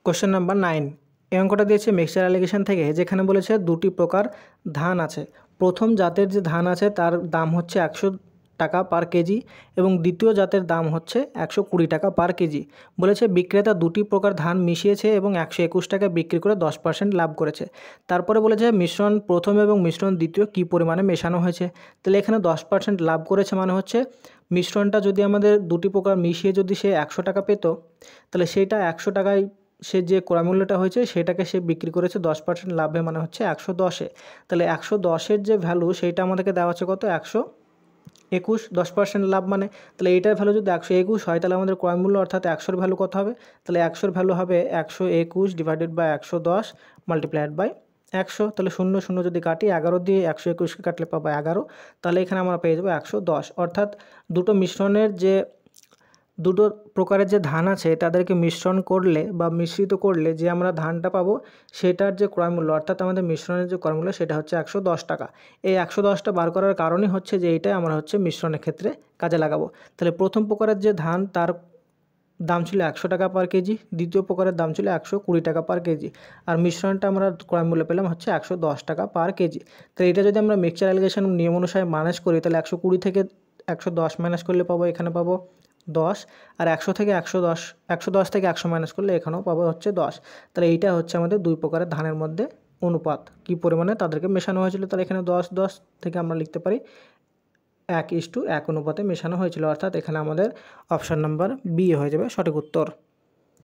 Question number 9 এই অঙ্কটা দিয়েছে মিক্সচার অ্যালিগেশন থেকে, যেখানে বলেছে দুটি প্রকার ধান আছে। প্রথম জাতের যে ধান আছে তার দাম হচ্ছে 100 টাকা পার কেজি এবং দ্বিতীয় জাতের দাম হচ্ছে 120 টাকা পার কেজি। বলেছে বিক্রেতা দুটি প্রকার ধান মিশিয়েছে এবং 121 টাকা বিক্রি করে 10% লাভ করেছে। তারপরে বলেছে মিশ্রণ প্রথম এবং মিশ্রণ দ্বিতীয় কী পরিমাণে মেশানো হয়েছে। তাহলে এখানে 10% লাভ করেছে মানে হচ্ছে মিশ্রণটা যদি আমাদের দুটি প্রকার মিশিয়ে যদি সে 100 টাকা পেত, তাহলে সেইটা 100 টাকায় সে যে ক্রয় মূল্যটা হয়েছে সেটাকে সে বিক্রি করেছে 10% লাভে, মানে হচ্ছে 110-এ। তাহলে 110-এর যে ভ্যালু সেইটা আমাদেরকে দেওয়া আছে কত, 121, 10% লাভ মানে। তাহলে এইটার ভ্যালু যদি 121 হয় তাহলে আমাদের ক্রয় মূল্য অর্থাৎ 100-এর ভ্যালু কত হবে, তাহলে 100-এর ভ্যালু হবে 121 ডিভাইডেড বাই 110 মাল্টিপ্লাইড বাই 100। তাহলে 0 0 যদি কাটি 11 দিয়ে 121কে কাটলে পাবো 11, তাহলে এখানে আমরা পেয়ে যাবো 110। অর্থাৎ দুটো প্রকারের যে ধান আছে তাদেরকে মিশ্রণ করলে বা মিশ্রিত করলে যে আমরা ধানটা পাবো সেটার যে ক্রয়মূল্য অর্থাৎ আমাদের মিশ্রণের যে ক্রয়মূল্য সেটা হচ্ছে 110 টাকা। এই 110টা বার করার কারণই হচ্ছে যে এইটাই আমরা হচ্ছে মিশ্রণের ক্ষেত্রে কাজে লাগাবো। তাহলে প্রথম প্রকারের যে ধান তার দাম ছিল 100 টাকা পার কেজি, দ্বিতীয় প্রকারের দাম ছিল 120 টাকা পার কেজি, আর মিশ্রণটা আমরা ক্রয়মূল্য পেলাম হচ্ছে 110 টাকা পার কেজি। তো এটা যদি আমরা মিক্সচার অ্যালিগেশন নিয়ম অনুসারে মাইনাস করি তাহলে 120 থেকে 110 মাইনাস করলে পাবো, এখানে পাবো 10, আর 100 থেকে 110 থেকে 100 মাইনাস করলে এখানেও পাবো হচ্ছে 10। তাহলে এইটা হচ্ছে আমাদের দুই প্রকারের ধানের মধ্যে অনুপাত, কী পরিমাণে তাদেরকে মেশানো হয়েছিল। তাহলে এখানে 10 থেকে আমরা লিখতে পারি 1:1 অনুপাতে মেশানো হয়েছিল, অর্থাৎ এখানে আমাদের অপশান নাম্বার বি হয়ে যাবে সঠিক উত্তর।